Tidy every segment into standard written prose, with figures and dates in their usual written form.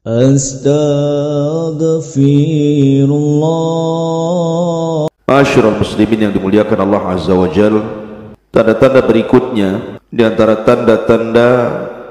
Astaghfirullah. Ma'asyiral muslimin yang dimuliakan Allah Azza wa Jalla, tanda-tanda berikutnya di antara tanda-tanda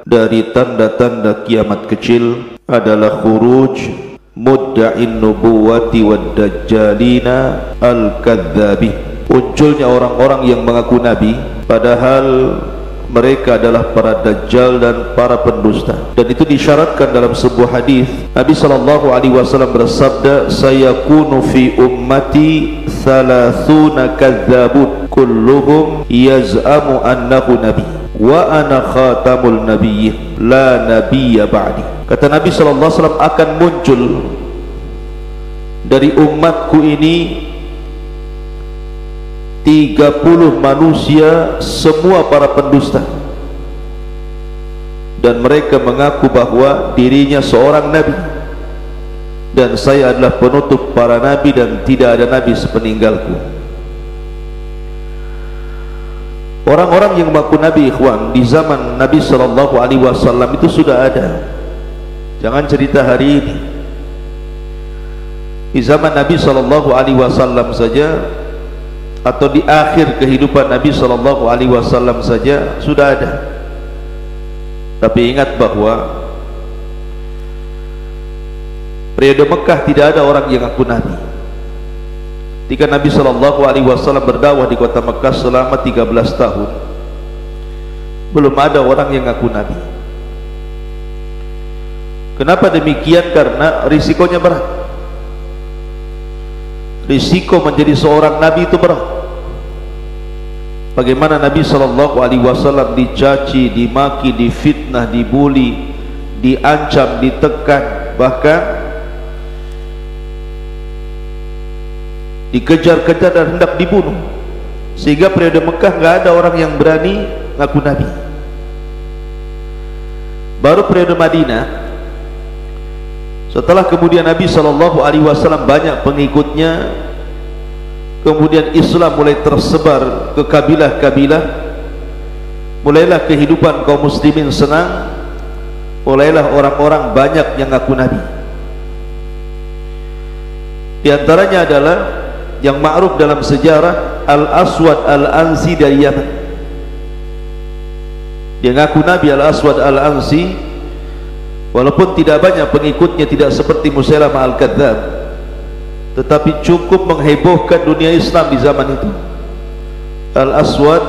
dari tanda-tanda kiamat kecil adalah khuruj mudda'in nubuwati wad dajjalina al-kadzabi. Munculnya orang-orang yang mengaku nabi padahal mereka adalah para dajjal dan para pendusta. Dan itu disyaratkan dalam sebuah hadis. Nabi sallallahu alaihi wasallam bersabda, "Sayakunu fi ummati 30 kadzdzabun kulluhum yaz'amu annahu nabi wa ana khatamul nabiyyin la nabiyya ba'di." Kata Nabi sallallahu alaihi wasallam, akan muncul dari umatku ini 30 manusia, semua para pendusta, dan mereka mengaku bahwa dirinya seorang nabi, dan saya adalah penutup para nabi dan tidak ada nabi sepeninggalku. Orang-orang yang mengaku nabi, ikhwan, di zaman Nabi sallallahu alaihi wasallam itu sudah ada. Jangan cerita hari ini. Di zaman Nabi sallallahu alaihi wasallam saja, atau di akhir kehidupan Nabi sallallahu alaihi wasallam saja sudah ada. Tapi ingat bahwa periode Mekah tidak ada orang yang ngaku nabi. Ketika Nabi sallallahu alaihi wasallam berdakwah di kota Mekah selama 13 tahun, belum ada orang yang ngaku nabi. Kenapa demikian? Karena risikonya berat. Risiko menjadi seorang nabi itu berat. Bagaimana Nabi sallallahu alaihi wasallam dicaci, dimaki, difitnah, dibuli, diancam, ditekan, bahkan dikejar-kejar dan hendak dibunuh, sehingga periode Mekah nggak ada orang yang berani ngaku nabi. Baru periode Madinah, setelah kemudian Nabi sallallahu alaihi wasallam banyak pengikutnya, kemudian Islam mulai tersebar ke kabilah-kabilah, mulailah kehidupan kaum muslimin senang, mulailah orang-orang banyak yang ngaku nabi. Di antaranya adalah yang ma'ruf dalam sejarah, Al-Aswad Al-Ansi dari Yaman. Dia ngaku nabi, Al-Aswad Al-Ansi, walaupun tidak banyak pengikutnya, tidak seperti Musailamah Al-Kadzdzab, tetapi cukup menghebohkan dunia Islam di zaman itu. Al-Aswad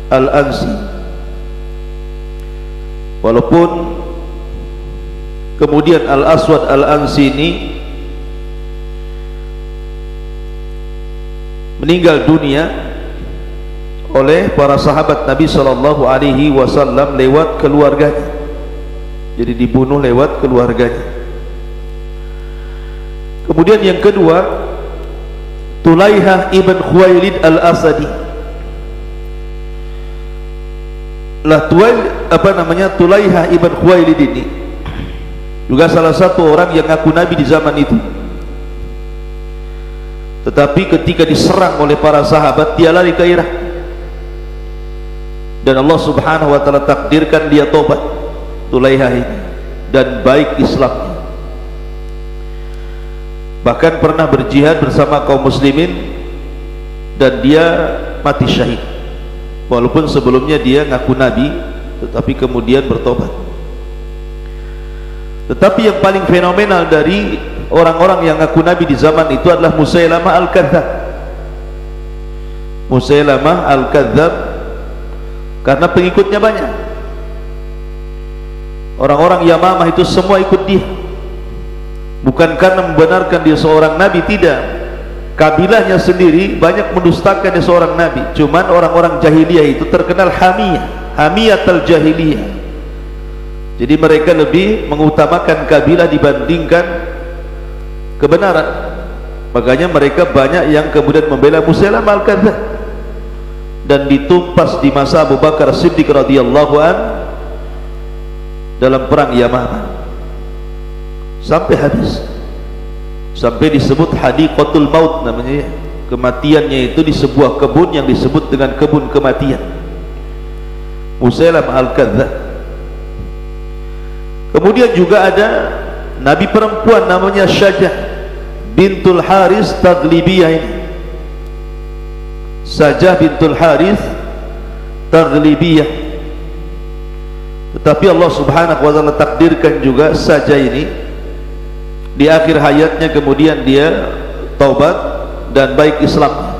Al-Ansi, walaupun kemudian Al-Aswad Al-Ansi ini meninggal dunia oleh para sahabat Nabi sallallahu alaihi wasallam lewat keluarganya. Jadi dibunuh lewat keluarganya. Kemudian yang kedua, Tulaihah ibn Khuwailid al-Asadi. Tulaihah ibn Khuwailid ini juga salah satu orang yang ngaku nabi di zaman itu. Tetapi ketika diserang oleh para sahabat, dia lari ke Irak, dan Allah subhanahu wa ta'ala takdirkan dia tobat, Tulaihah ini, dan baik Islamnya. Bahkan pernah berjihad bersama kaum muslimin, dan dia mati syahid, walaupun sebelumnya dia ngaku nabi tetapi kemudian bertobat. Tetapi yang paling fenomenal dari orang-orang yang ngaku nabi di zaman itu adalah Musailamah Al-Kadzdzab. Musailamah Al-Kadzdzab karena pengikutnya banyak. Orang-orang Yamamah itu semua ikut dia, bukan karena membenarkan dia seorang nabi, tidak. Kabilahnya sendiri banyak mendustakan dia seorang nabi. Cuman orang-orang jahiliyah itu terkenal hamiyatul jahiliyah. Jadi mereka lebih mengutamakan kabilah dibandingkan kebenaran. Makanya mereka banyak yang kemudian membela Musailamah Al-Kadzdzab, dan ditumpas di masa Abu Bakar Siddiq radhiyallahu an dalam perang Yamamah sampai habis, sampai disebut hadiqatul maut namanya. Kematiannya itu di sebuah kebun yang disebut dengan kebun kematian, Musailamah Al-Kadzdzab. Kemudian juga ada nabi perempuan namanya Syajah bintul Haris Taghlibiyah ini. Syajah bintul Haris Taghlibiyah. Tetapi Allah Subhanahu wa taala takdirkan juga Syajah ini di akhir hayatnya kemudian dia taubat dan baik Islam.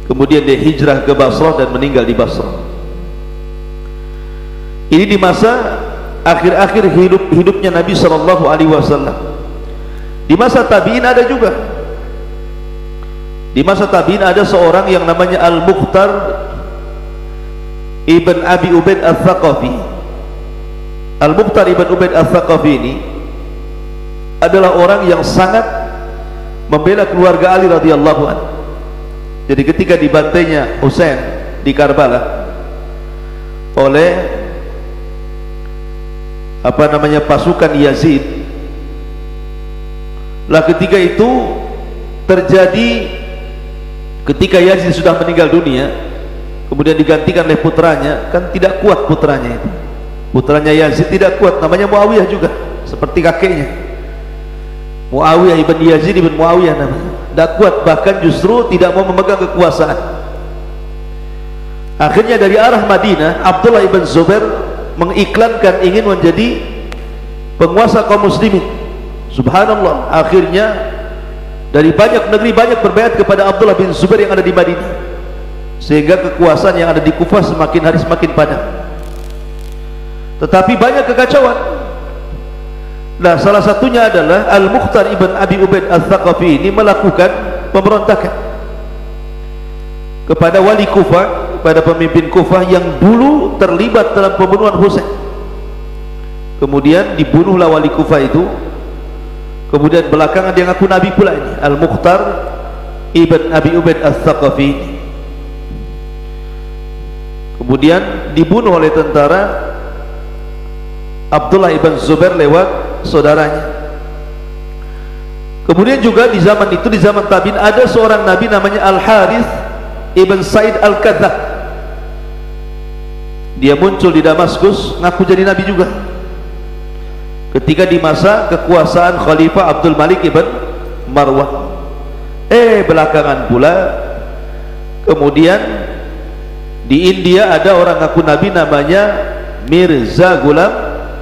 Kemudian dia hijrah ke Basrah dan meninggal di Basrah. Ini di masa akhir-akhir hidupnya Nabi sallallahu alaihi wasallam. Di masa tabi'in ada juga. Di masa tabi'in ada seorang yang namanya Al-Mukhtar Ibn Abi Ubaid Al-Thaqafi. Al-Mukhtar Ibn Ubaid Al-Thaqafi ini adalah orang yang sangat membela keluarga Ali radhiyallahu anhu. Jadi ketika dibantainya Husain di Karbala oleh pasukan Yazid, lah ketika itu terjadi ketika Yazid sudah meninggal dunia, kemudian digantikan oleh putranya, kan tidak kuat putranya itu. Putranya Yazid tidak kuat, namanya Muawiyah juga, seperti kakeknya. Muawiyah ibn Yazid ibn Muawiyah namanya. Tidak kuat, bahkan justru tidak mau memegang kekuasaan. Akhirnya dari arah Madinah, Abdullah ibn Zubair mengiklankan ingin menjadi penguasa kaum muslimin. Subhanallah, akhirnya dari banyak negeri banyak berbaiat kepada Abdullah bin Zubair yang ada di Madinah, sehingga kekuasaan yang ada di Kufah semakin hari semakin padam. Tetapi banyak kekacauan. Nah, salah satunya adalah Al-Mukhtar Ibn Abi Ubaid Al-Thaqafi ini melakukan pemberontakan kepada wali Kufah, kepada pemimpin Kufah yang dulu terlibat dalam pembunuhan Husain. Kemudian dibunuhlah wali Kufah itu. Kemudian belakangan dia ngaku nabi pula ini, Al-Mukhtar Ibn Abi Ubaid Al-Thaqafi. Kemudian dibunuh oleh tentara Abdullah ibn Zubair lewat saudaranya. Kemudian juga di zaman itu, di zaman tabi'in, ada seorang nabi namanya Al-Harith ibn Said Al-Kadzab. Dia muncul di Damaskus, ngaku jadi nabi juga ketika di masa kekuasaan Khalifah Abdul Malik ibn Marwah. Belakangan pula kemudian di India ada orang ngaku nabi namanya Mirza Ghulam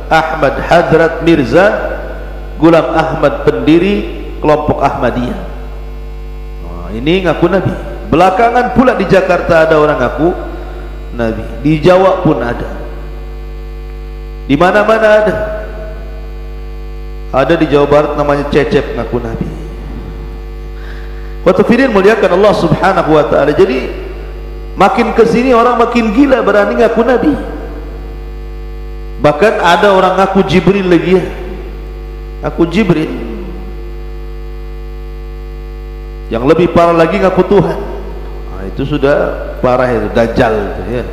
Ahmad, Hadrat Mirza Ghulam Ahmad, pendiri kelompok Ahmadiyah. Ini ngaku nabi. Belakangan pula di Jakarta ada orang ngaku nabi, di Jawa pun ada, di mana-mana ada. Ada di Jawa Barat namanya Cecep ngaku nabi. Waktu Firin muliakan Allah Subhanahu wa taala. Jadi makin kesini orang makin gila berani ngaku nabi. Bahkan ada orang ngaku Jibril lagi ya. Ngaku Jibril. Yang lebih parah lagi ngaku Tuhan. Nah, itu sudah parah itu, Dajjal itu ya.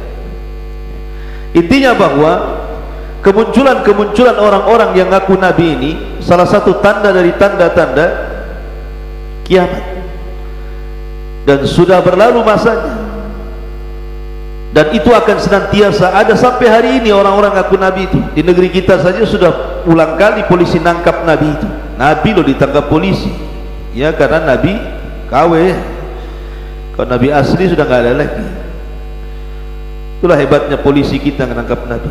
Intinya bahwa kemunculan orang-orang yang ngaku nabi ini salah satu tanda dari tanda-tanda kiamat. Dan sudah berlalu masanya. Dan itu akan senantiasa ada sampai hari ini orang-orang ngaku nabi itu. Di negeri kita saja sudah ulang kali polisi nangkap nabi itu. Nabi loh ditangkap polisi. Ya karena nabi KW. Kalau nabi asli sudah nggak ada lagi. Itulah hebatnya polisi kita menangkap nabi.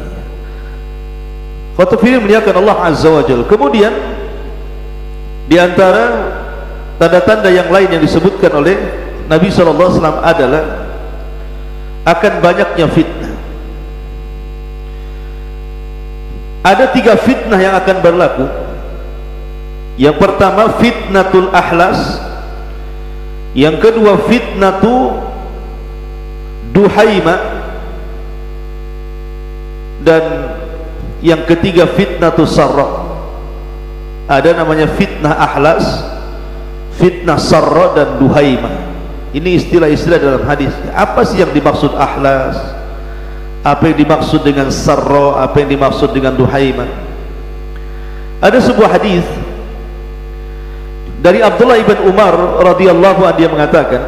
Khotufir melihatkan Allah Azza wa Jalla. Kemudian di antara tanda-tanda yang lain yang disebutkan oleh Nabi SAW adalah akan banyaknya fitnah. Ada 3 fitnah yang akan berlaku. Yang pertama fitnatul ahlas, yang kedua fitnatu duhaima, dan yang ketiga fitnatus sarra. Ada namanya fitnah ahlas, fitnah sarra, dan duhaima. Ini istilah-istilah dalam hadis. Apa sih yang dimaksud ahlas? Apa yang dimaksud dengan sarra? Apa yang dimaksud dengan duhaima? Ada sebuah hadis dari Abdullah ibn Umar radhiyallahu anhu, dia mengatakan,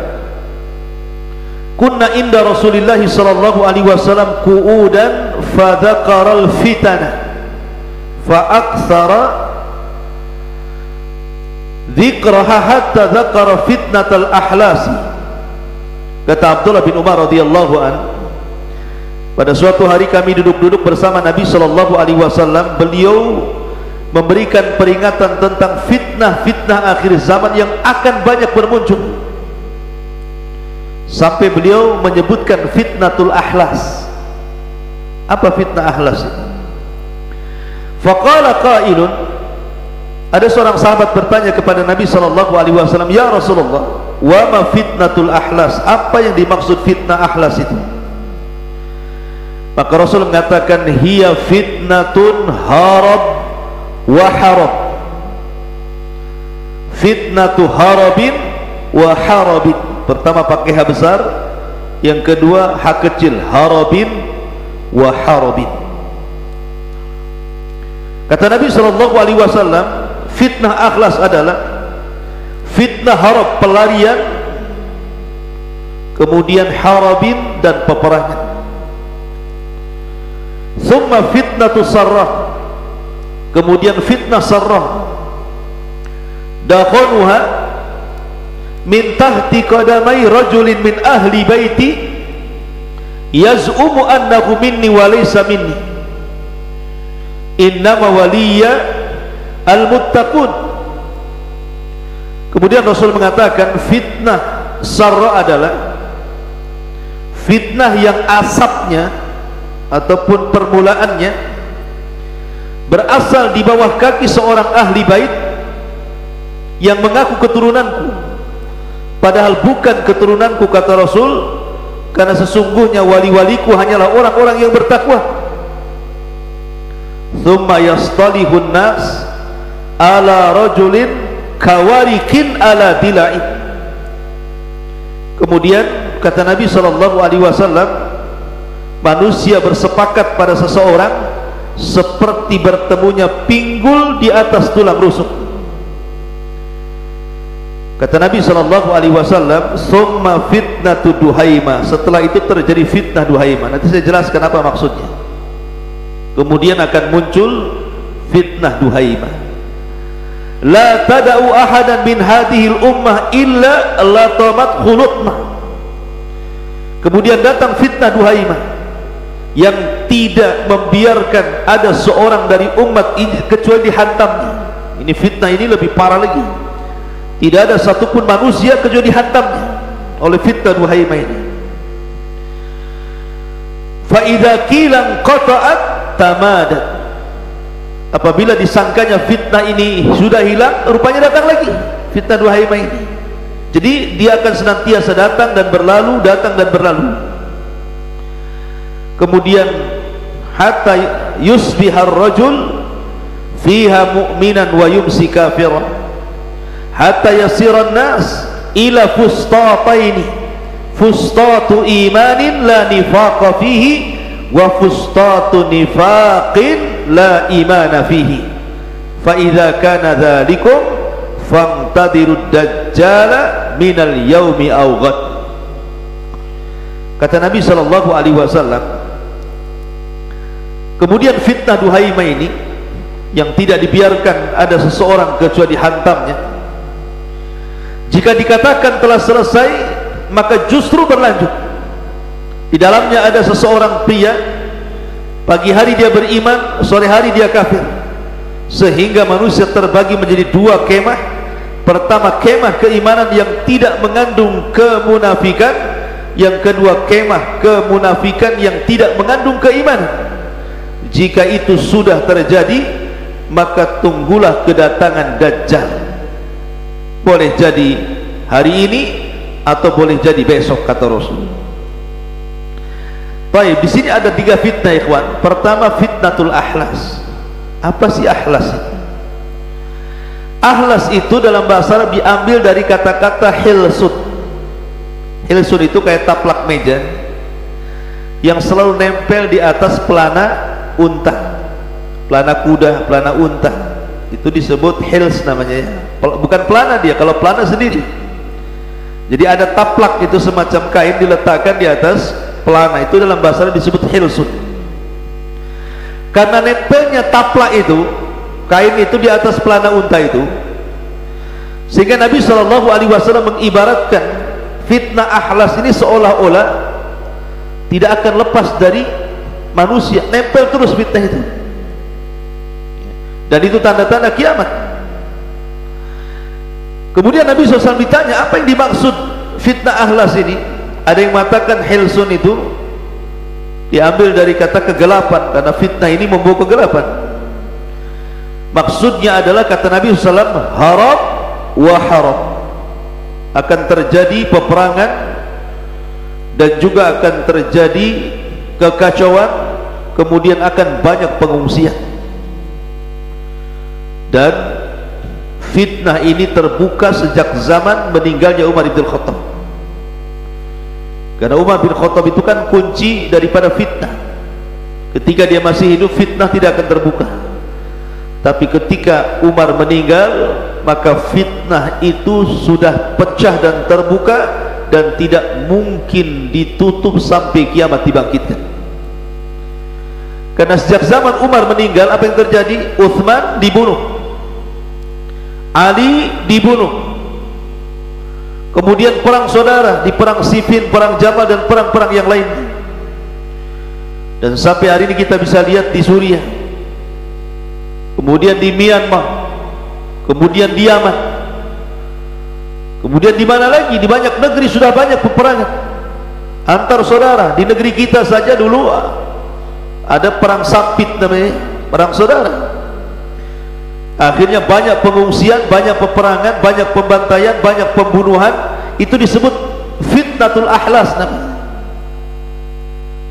kunna inda Rasulillah sallallahu alaihi wasallam qu'udan fadzakaral fitana fa aktsara dzikraha hatta dzakara fitnatal ahlas. Kata Abdullah bin Umar radhiyallahu an, pada suatu hari kami duduk-duduk bersama Nabi sallallahu alaihi wasallam, beliau memberikan peringatan tentang fitnah-fitnah akhir zaman yang akan banyak bermuncul, sampai beliau menyebutkan fitnatul ahlas. Apa fitnah ahlas itu? Faqala qailun, ada seorang sahabat bertanya kepada Nabi sallallahu alaihi wasallam, ya Rasulullah, wa ma fitnatul ahlas? Apa yang dimaksud fitnah ahlas itu? Maka Rasul mengatakan, hiya fitnatun harab wa harab. Fitnatu harabin wa harabin. Pertama pakai H besar, yang kedua H kecil, harabin wa harabin. Kata Nabi sallallahu alaihi wasallam, fitnah akhlas adalah fitnah harab, pelarian, kemudian harabin dan peperangan. Thumma fitnatu sarrah, kemudian fitnah sarrah, dakhanuha min tahti qadamai rajulin min ahli baiti yaz'umu annahu minni wa laysa minni, innama waliya al-muttaqun. Kemudian Rasul mengatakan fitnah sarra adalah fitnah yang asapnya ataupun permulaannya berasal di bawah kaki seorang ahli bait yang mengaku keturunanku, padahal bukan keturunanku, kata Rasul, karena sesungguhnya wali-waliku hanyalah orang-orang yang bertakwa. Thumma yastalihun nas ala rajulin kawarikin ala dilai. Kemudian kata Nabi sallallahu alaihi wasallam, manusia bersepakat pada seseorang seperti bertemunya pinggul di atas tulang rusuk. Kata Nabi sallallahu alaihi wasallam, summa fitnatu duhaima. Setelah itu terjadi fitnah duhaima. Nanti saya jelaskan apa maksudnya. Kemudian akan muncul fitnah duhaima. La tada'u ahadan min hadhil ummah illa latamat khulutmah. Kemudian datang fitnah duhaima yang tidak membiarkan ada seorang dari umat ini kecuali dihantamnya. Ini fitnah ini lebih parah lagi. Tidak ada satupun manusia kecuali dihantamnya oleh fitnah duhaima ini. Fa idza qila qata'at tamadat. Apabila disangkanya fitnah ini sudah hilang, rupanya datang lagi fitnah duhaima ini. Jadi dia akan senantiasa datang dan berlalu, datang dan berlalu. Kemudian hatta yusbihar rajul fiha mu'minan wa yumsi kafiran, hatta yasiran nas ila fustataini, fustatu imanin la nifaqa fihi wa fustatu nifaqin la imana fihi, fa idza kana dzalikum famtadirud dajjala minal yaumi aw ghad. Kata Nabi sallallahu alaihi wasallam, kemudian fitnah duhaima ini yang tidak dibiarkan ada seseorang kecuali dihantamnya. Jika dikatakan telah selesai, maka justru berlanjut. Di dalamnya ada seseorang pria, pagi hari dia beriman, sore hari dia kafir, sehingga manusia terbagi menjadi dua kemah. Pertama, kemah keimanan yang tidak mengandung kemunafikan. Yang kedua, kemah kemunafikan yang tidak mengandung keimanan. Jika itu sudah terjadi, maka tunggulah kedatangan Dajjal. Boleh jadi hari ini atau boleh jadi besok, kata Rasul. Baik, di sini ada tiga fitnah, ikhwan. Pertama, fitnatul ahlas. Apa sih ahlas itu? Ahlas itu dalam bahasa Arab diambil dari kata-kata hilsud. Hilsud itu kayak taplak meja yang selalu nempel di atas pelana unta, pelana kuda, pelana unta. Itu disebut hils namanya ya. Bukan pelana dia, kalau pelana sendiri. Jadi ada taplak, itu semacam kain diletakkan di atas pelana. Itu dalam bahasa Arab disebut hilsud. karena nempelnya taplak itu, kain itu di atas pelana unta itu, sehingga Nabi SAW mengibaratkan fitnah ahlas ini seolah-olah tidak akan lepas dari manusia, nempel terus fitnah itu, dan itu tanda-tanda kiamat. Kemudian Nabi SAW ditanya, apa yang dimaksud fitnah ahlas ini? Ada yang mengatakan hilsun itu diambil dari kata kegelapan, karena fitnah ini membawa kegelapan. Maksudnya adalah kata Nabi SAW, haram wa haram, akan terjadi peperangan dan juga akan terjadi kekacauan, kemudian akan banyak pengungsian. Dan fitnah ini terbuka sejak zaman meninggalnya Umar bin Khattab, karena Umar bin Khattab itu kan kunci daripada fitnah. Ketika dia masih hidup, fitnah tidak akan terbuka, tapi ketika Umar meninggal, maka fitnah itu sudah pecah dan terbuka, dan tidak mungkin ditutup sampai kiamat dibangkitkan. Karena sejak zaman Umar meninggal, apa yang terjadi? Uthman dibunuh, Ali dibunuh, kemudian perang saudara di perang Siffin, perang Jamal, dan perang-perang yang lain. Dan sampai hari ini kita bisa lihat di Suriah, kemudian di Myanmar, kemudian di Yaman, kemudian di mana lagi, di banyak negeri sudah banyak peperangan antar saudara. Di negeri kita saja dulu ada perang Sapit namanya, perang saudara. Akhirnya banyak pengungsian, banyak peperangan, banyak pembantaian, banyak pembunuhan. Itu disebut fitnatul ahlas namanya.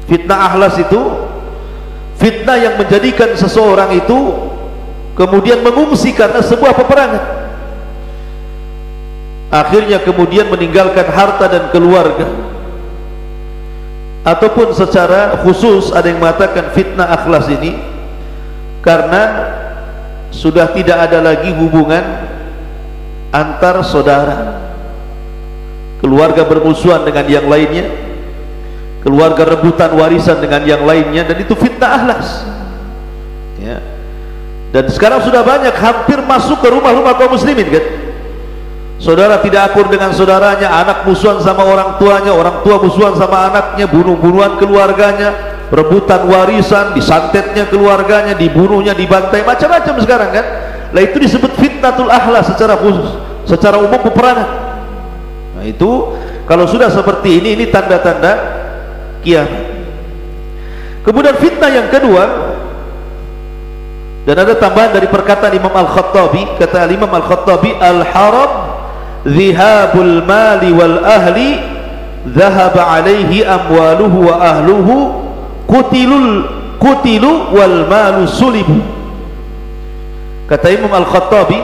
Fitnah ahlas itu fitnah yang menjadikan seseorang itu kemudian mengungsi karena sebuah peperangan, akhirnya kemudian meninggalkan harta dan keluarga. Ataupun secara khusus ada yang mengatakan fitnah akhlas ini karena sudah tidak ada lagi hubungan antar saudara, keluarga bermusuhan dengan yang lainnya, keluarga rebutan warisan dengan yang lainnya, dan itu fitnah ahlas ya. Dan sekarang sudah banyak, hampir masuk ke rumah-rumah kaum muslimin kan, saudara tidak akur dengan saudaranya, anak musuhan sama orang tuanya, orang tua musuhan sama anaknya, bunuh-bunuhan keluarganya, rebutan warisan, disantetnya keluarganya, dibunuhnya, dibantai, macam-macam sekarang kan. Lah itu disebut fitnatul ahlas secara khusus, secara umum peperangan. Nah itu kalau sudah seperti ini tanda-tanda kiamat. Kemudian fitnah yang kedua, dan ada tambahan dari perkataan Imam Al-Khattabi, kata Imam Al-Khattabi, al-haram dhihabul mali wal ahli dhahaba alaihi amwaluhu wa ahluhu kutilu wal malu sulibu. Kata Imam Al-Khattabi,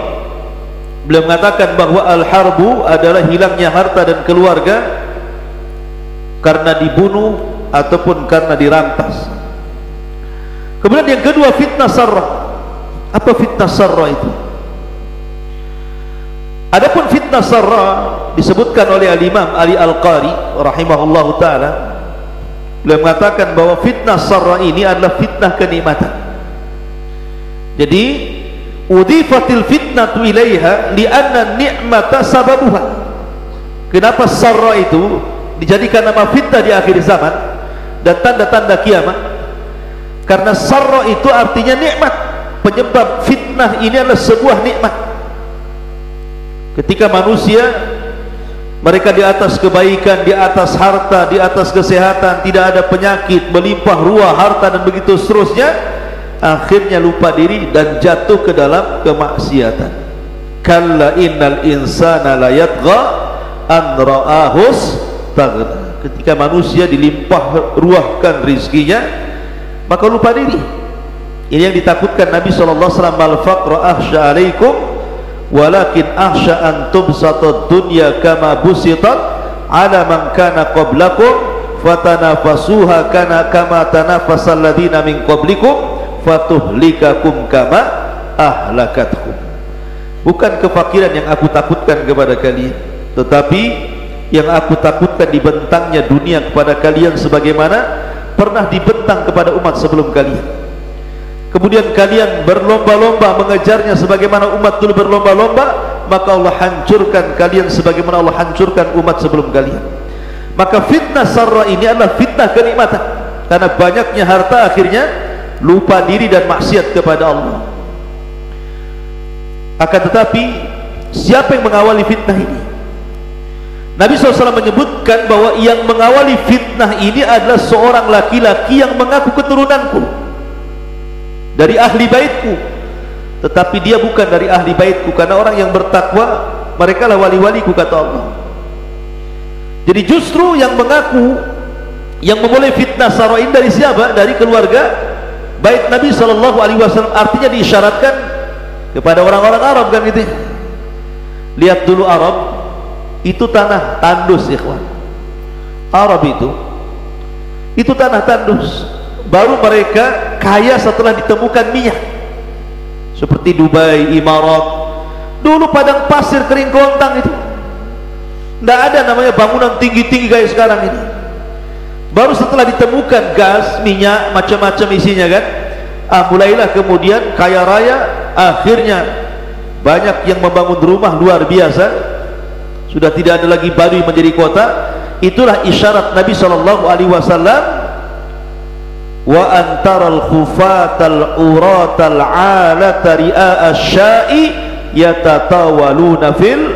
beliau mengatakan bahwa al-harbu adalah hilangnya harta dan keluarga karena dibunuh ataupun karena dirampas. Kemudian yang kedua, fitnah sarrah. Apa fitnah sarrah itu? Adapun fitnah sarrah disebutkan oleh al-Imam Ali Al-Qari rahimahullahu ta'ala. Beliau mengatakan bahwa fitnah sarrah ini adalah fitnah kenikmatan. Jadi udhifatil fitnatu ilaiha li'anna ni'mata sababuha. Kenapa sarrah itu dijadikan nama fitnah di akhir zaman dan tanda-tanda kiamat? Karena sarrah itu artinya nikmat. Penyebab fitnah ini adalah sebuah nikmat. Ketika manusia, mereka di atas kebaikan, di atas harta, di atas kesehatan, tidak ada penyakit, melimpah ruah harta dan begitu seterusnya, akhirnya lupa diri dan jatuh ke dalam kemaksiatan. Kalla innal insana la yatgha an ra'ahus taghna. Ketika manusia dilimpah ruahkan rizkinya, maka lupa diri. Ini yang ditakutkan Nabi SAW, mal faqra akhsha alaikum walakin akhsha an tubsatad dunya kama busitat ala man kana qablakum fatanafasuha kana kama tanafasal ladina min qablikum fatuhlikakum kama ahlakatkum. Bukan kefakiran yang aku takutkan kepada kalian, tetapi yang aku takutkan dibentangnya dunia kepada kalian sebagaimana pernah dibentang kepada umat sebelum kalian. kemudian kalian berlomba-lomba mengejarnya sebagaimana umat dulu berlomba-lomba, maka Allah hancurkan kalian sebagaimana Allah hancurkan umat sebelum kalian. Maka fitnah sarra ini adalah fitnah kenikmatan, karena banyaknya harta akhirnya lupa diri dan maksiat kepada Allah. Akan tetapi siapa yang mengawali fitnah ini? Nabi SAW menyebutkan bahwa yang mengawali fitnah ini adalah seorang laki-laki yang mengaku keturunanku, dari ahli baitku, tetapi dia bukan dari ahli baitku, karena orang yang bertakwa mereka lah wali-waliku, kata Allah. Jadi justru yang mengaku, yang memulai fitnah sarra ini dari siapa? Dari keluarga bait Nabi SAW. Artinya diisyaratkan kepada orang-orang Arab, kan gitu. Lihat dulu Arab itu tanah tandus, ikhwan. Arab itu tanah tandus. Baru mereka kaya setelah ditemukan minyak, seperti Dubai, Imarat. Dulu padang pasir kering kelontang itu, tidak ada namanya bangunan tinggi-tinggi kayak sekarang ini. Baru setelah ditemukan gas, minyak, macam-macam isinya, kan, mulailah kemudian kaya raya. Akhirnya banyak yang membangun rumah luar biasa. Sudah tidak ada lagi Baduy menjadi kota. Itulah isyarat Nabi SAW. Wa antaral khufatal uratal alata ri'a asya'i yatatawaluna fil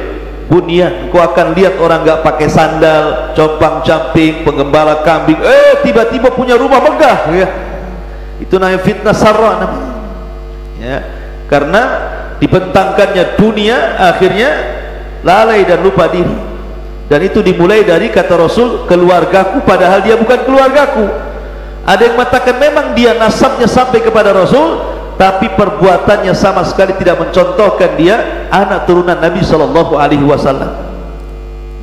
bunyan. Kau akan lihat orang enggak pakai sandal, compang-camping, penggembala kambing, tiba-tiba punya rumah megah, ya. Itu namanya fitnah sarra namanya, ya. Karena dibentangkannya dunia, akhirnya lalai dan lupa diri. Dan itu dimulai dari kata Rasul, keluargaku, padahal dia bukan keluargaku. Ada yang mengatakan memang dia nasabnya sampai kepada Rasul, tapi perbuatannya sama sekali tidak mencontohkan dia anak turunan Nabi SAW.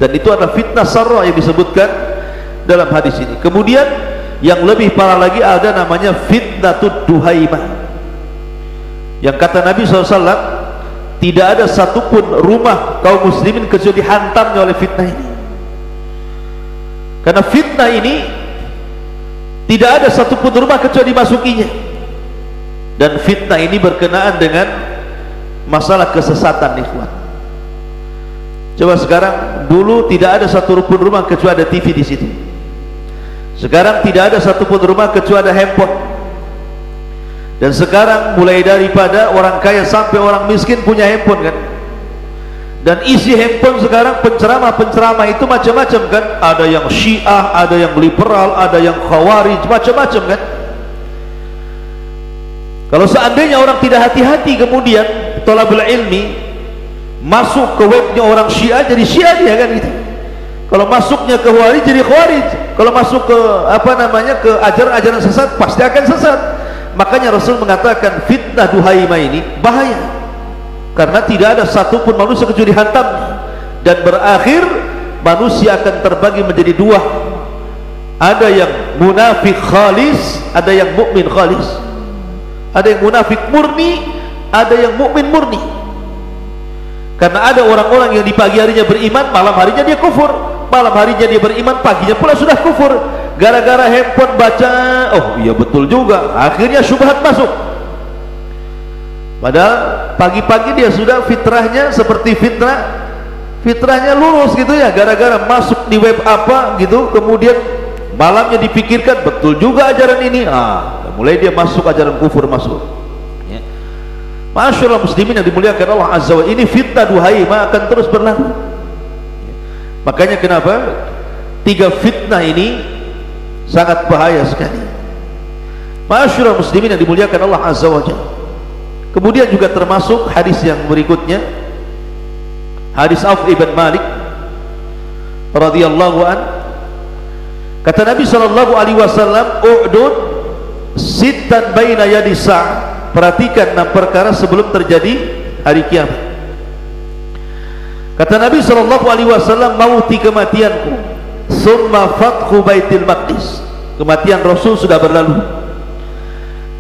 Dan itu adalah fitnah sarra yang disebutkan dalam hadis ini. Kemudian yang lebih parah lagi ada namanya fitnatud duhaimah, yang kata Nabi SAW tidak ada satupun rumah kaum muslimin kecuali dihantamnya oleh fitnah ini. Karena fitnah ini tidak ada satupun rumah kecuali dimasukinya. Dan fitnah ini berkenaan dengan masalah kesesatan, ikhwan. Coba sekarang, dulu tidak ada satupun rumah kecuali ada TV di situ. Sekarang tidak ada satupun rumah kecuali ada handphone. Dan sekarang mulai daripada orang kaya sampai orang miskin punya handphone, kan. Dan isi handphone sekarang penceramah-penceramah itu macam-macam, kan. Ada yang Syiah, ada yang liberal, ada yang Khawarij, macam-macam, kan. Kalau seandainya orang tidak hati-hati, kemudian thalabul ilmi masuk ke webnya orang Syiah, jadi Syiah dia, kan gitu. Kalau masuknya ke Khawarij, jadi Khawarij. Kalau masuk ke ke ajaran-ajaran sesat, pasti akan sesat. Makanya Rasul mengatakan fitnah duhaimah ini bahaya, karena tidak ada satupun manusia kecuali dihantamnya, dan berakhir manusia akan terbagi menjadi dua. Ada yang munafik khalis, ada yang mukmin khalis. Ada yang munafik murni, ada yang mukmin murni. Karena ada orang-orang yang di pagi harinya beriman, malam harinya dia kufur. Malam harinya dia beriman, paginya pula sudah kufur. Gara-gara handphone baca, oh iya betul juga, akhirnya syubhat masuk. Padahal pagi-pagi dia sudah fitrahnya seperti fitrahnya lurus gitu, ya. Gara-gara masuk di web apa gitu, kemudian malamnya dipikirkan betul juga ajaran ini, mulai dia masuk ajaran kufur masuk, ya. Masyaallah muslimin yang dimuliakan Allah Azza wa Jalla, ini fitnah duhaimah akan terus berlaku. Makanya kenapa 3 fitnah ini sangat bahaya sekali. Masyaallah muslimin yang dimuliakan Allah Azza wa Jalla. Kemudian juga termasuk hadis yang berikutnya, hadis Auf ibn Malik radhiyallahu an. Kata Nabi sallallahu alaihi wasallam, "U'dud sittan baina yadi sa'ah." Perhatikan 6 perkara sebelum terjadi hari kiamat. Kata Nabi sallallahu alaihi wasallam, "Mauti, kematianku, summa fathu Baitul Maqdis." Kematian Rasul sudah berlalu.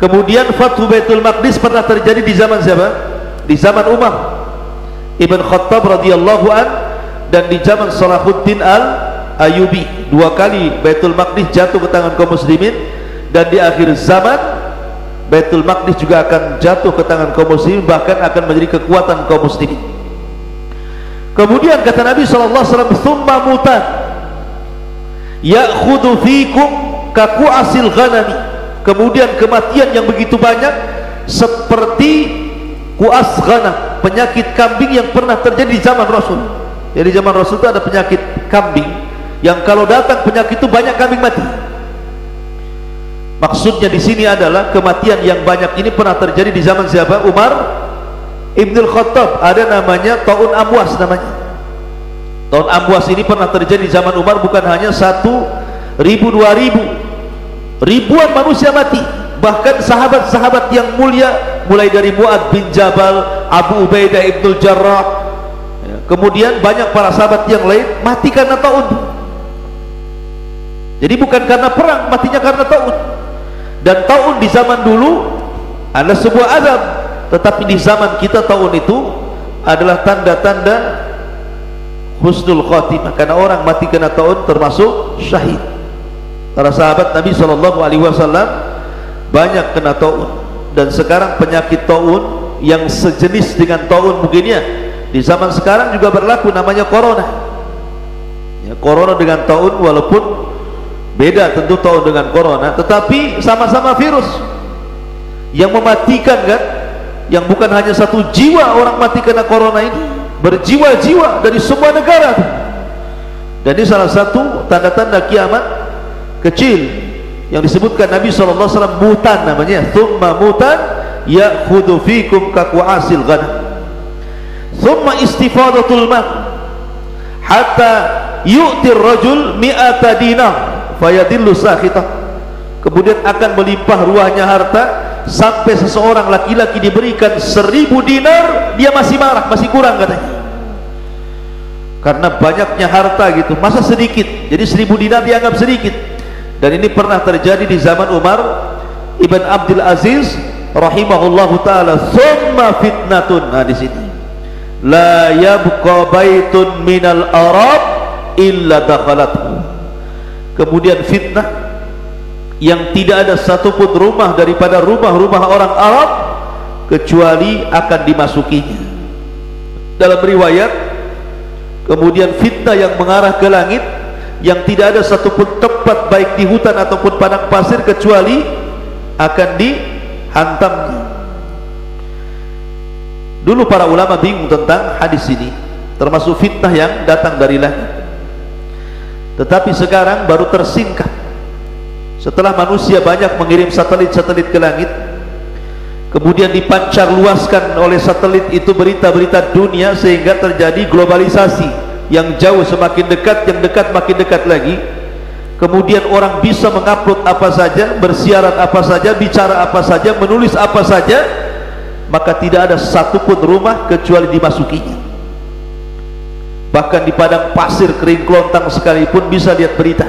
Kemudian Fathu Baitul Maqdis pernah terjadi di zaman siapa? Di zaman Umar Ibn Khattab radhiyallahu an, dan di zaman Salahuddin Al-Ayyubi. 2 kali Baitul Maqdis jatuh ke tangan kaum muslimin. Dan di akhir zaman Baitul Maqdis juga akan jatuh ke tangan kaum muslimin, bahkan akan menjadi kekuatan kaum muslimin. Kemudian kata Nabi SAW, thumma mutan ya'khudhu fikum kaku'asil ghanami. Kemudian kematian yang begitu banyak seperti ku'as ghanam, penyakit kambing yang pernah terjadi di zaman Rasul. Jadi zaman Rasul itu ada penyakit kambing yang kalau datang penyakit itu banyak kambing mati. Maksudnya di sini adalah kematian yang banyak ini pernah terjadi di zaman siapa? Umar Ibnul Khattab. Ada namanya Taun Amwas namanya. Taun Amwas ini pernah terjadi di zaman Umar, bukan hanya 1.000, 2.000, ribuan manusia mati. Bahkan sahabat-sahabat yang mulia, mulai dari Mu'ad bin Jabal, Abu Ubaidah Ibnul Jarrah, kemudian banyak para sahabat yang lain mati karena taun. Jadi bukan karena perang, matinya karena taun. Dan taun di zaman dulu adalah sebuah azab, tetapi di zaman kita taun itu adalah tanda-tanda husnul khatimah, karena orang mati kena taun termasuk syahid. Para sahabat Nabi SAW banyak kena taun, dan sekarang penyakit taun yang sejenis dengan taun mungkin ya di zaman sekarang juga berlaku, namanya corona. Ya, corona dengan taun, walaupun beda tentu taun dengan corona, tetapi sama-sama virus yang mematikan kan, yang bukan hanya 1 jiwa orang mati karena corona ini, berjiwa-jiwa dari semua negara. Dan ini salah satu tanda-tanda kiamat kecil yang disebutkan Nabi SAW, mutan namanya, thumma mutan ya'khudhu fikum kaku'asil ghanam, thumma istifadatul mal hatta yu'tir rajul mi'ata dinar fayadillu sakhitah. Kemudian akan melimpah ruahnya harta sampai seseorang laki-laki diberikan 1.000 dinar, dia masih marah, masih kurang katanya, karena banyaknya harta gitu, masa sedikit. Jadi 1.000 dinar dianggap sedikit. Dan ini pernah terjadi di zaman Umar Ibn Abdul Aziz rahimahullahu ta'ala. Thumma fitnatun, nah di sini, la yabqa baitun minal Arab illa dakhalathu. Kemudian fitnah yang tidak ada satupun rumah daripada rumah-rumah orang Arab kecuali akan dimasukinya. Dalam riwayat, kemudian fitnah yang mengarah ke langit, yang tidak ada satupun tempat baik di hutan ataupun padang pasir kecuali akan dihantamnya. Dulu para ulama bingung tentang hadis ini, termasuk fitnah yang datang dari langit. Tetapi sekarang baru tersingkap setelah manusia banyak mengirim satelit-satelit ke langit, kemudian dipancar luaskan oleh satelit itu berita-berita dunia, sehingga terjadi globalisasi yang jauh semakin dekat, yang dekat makin dekat lagi. Kemudian orang bisa mengupload apa saja, bersiaran apa saja, bicara apa saja, menulis apa saja, maka tidak ada satupun rumah kecuali dimasukinya. Bahkan di padang pasir kering kelontang sekalipun bisa lihat berita,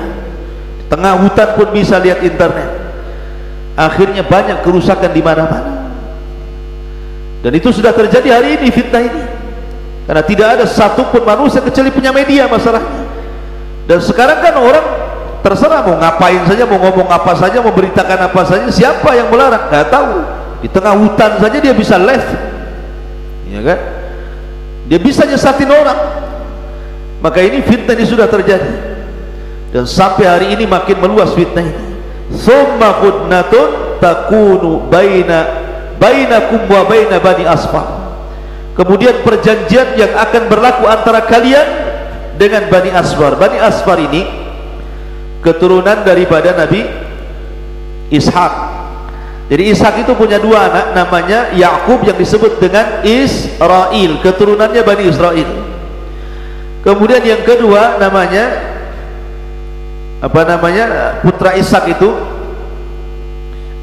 di tengah hutan pun bisa lihat internet. Akhirnya banyak kerusakan di mana-mana. Dan itu sudah terjadi hari ini, fitnah ini, karena tidak ada satupun manusia kecuali punya media masalahnya. Dan sekarang kan orang terserah mau ngapain saja, mau ngomong apa saja, mau beritakan apa saja. Siapa yang melarang? Nggak tahu. Di tengah hutan saja dia bisa live, ya kan? Dia bisa nyesatin orang. Maka ini fitnah ini sudah terjadi, dan sampai hari ini makin meluas fitnah ini. Summa khudnatun takunu bainakum wa baina bani Asfar. Kemudian perjanjian yang akan berlaku antara kalian dengan Bani Asfar. Bani Asfar ini keturunan daripada Nabi Ishak. Jadi Ishak itu punya 2 anak, namanya Yakub yang disebut dengan Israel, keturunannya Bani Israel. Kemudian yang kedua namanya apa namanya, putra Ishak itu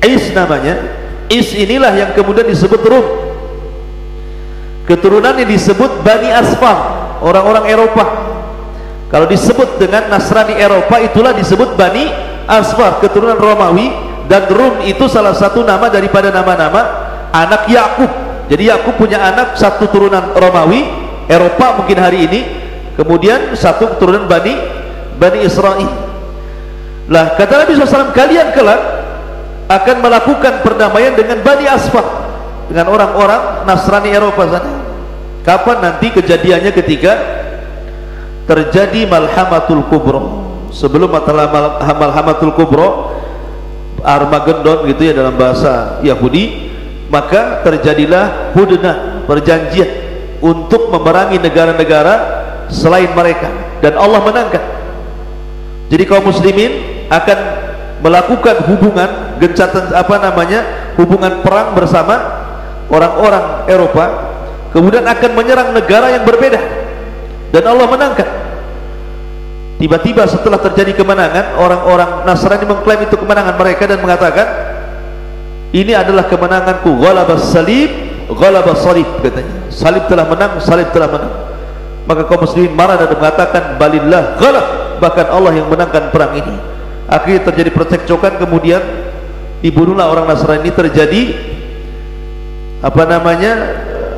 Is namanya. Is inilah yang kemudian disebut Rum. Keturunannya disebut Bani Asfar, orang-orang Eropa. Kalau disebut dengan Nasrani Eropa, itulah disebut Bani Asfar, keturunan Romawi. Dan Rum itu salah satu nama daripada nama-nama anak Yakub. Jadi Yakub punya anak satu turunan Romawi, Eropa mungkin hari ini, kemudian satu keturunan Bani Israel. Lah kata Nabi SAW, kalian kelak akan melakukan perdamaian dengan Bani Asfar, dengan orang-orang Nasrani Eropa sana. Kapan nanti kejadiannya? Ketika terjadi Malhamatul Kubra. Sebelum Malhamatul Kubra, Armageddon gitu ya dalam bahasa Yahudi, maka terjadilah hudnah, perjanjian untuk memerangi negara-negara selain mereka, dan Allah menangkan. Jadi kaum muslimin akan melakukan hubungan gencatan hubungan perang bersama orang-orang Eropa, kemudian akan menyerang negara yang berbeda, dan Allah menangkan. Tiba-tiba setelah terjadi kemenangan, orang-orang Nasrani mengklaim itu kemenangan mereka dan mengatakan, ini adalah kemenanganku, ghalabas salib, ghalabas salib, katanya. Salib telah menang, salib telah menang. Maka kaum muslimin marah dan mengatakan, balillah ghalab, bahkan Allah yang menangkan perang ini. Akhirnya terjadi percekcokan, kemudian dibunuhlah orang Nasrani ini. Terjadi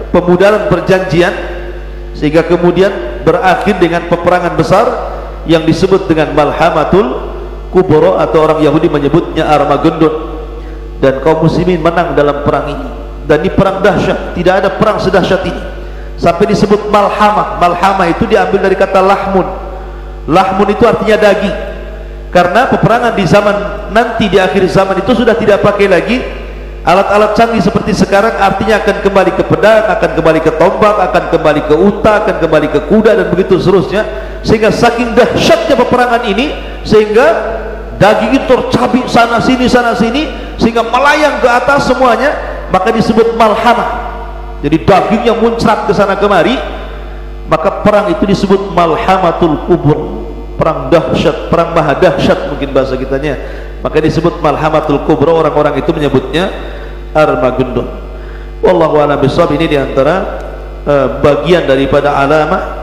pemudaran perjanjian, sehingga kemudian berakhir dengan peperangan besar yang disebut dengan Malhamatul Kubra, atau orang Yahudi menyebutnya Armageddon. Dan kaum muslimin menang dalam perang ini, dan ini perang dahsyat. Tidak ada perang sedahsyat ini, sampai disebut malhamah. Malhamah itu diambil dari kata lahmun. Lahmun itu artinya daging, karena peperangan di zaman nanti, di akhir zaman itu sudah tidak pakai lagi alat-alat canggih seperti sekarang. Artinya akan kembali ke pedang, akan kembali ke tombak, akan kembali ke unta, akan kembali ke kuda, dan begitu seterusnya. Sehingga saking dahsyatnya peperangan ini, sehingga daging itu tercabik sana sini, sehingga melayang ke atas semuanya, maka disebut malhamah. Jadi dagingnya muncrat ke sana kemari, maka perang itu disebut Malhamatul Kubra, perang dahsyat, perang maha dahsyat mungkin bahasa kitanya. Maka disebut Malhamatul Kubra, orang-orang itu menyebutnya Armageddon. Wallahu a'lam bishawab. Ini diantara bagian daripada alamah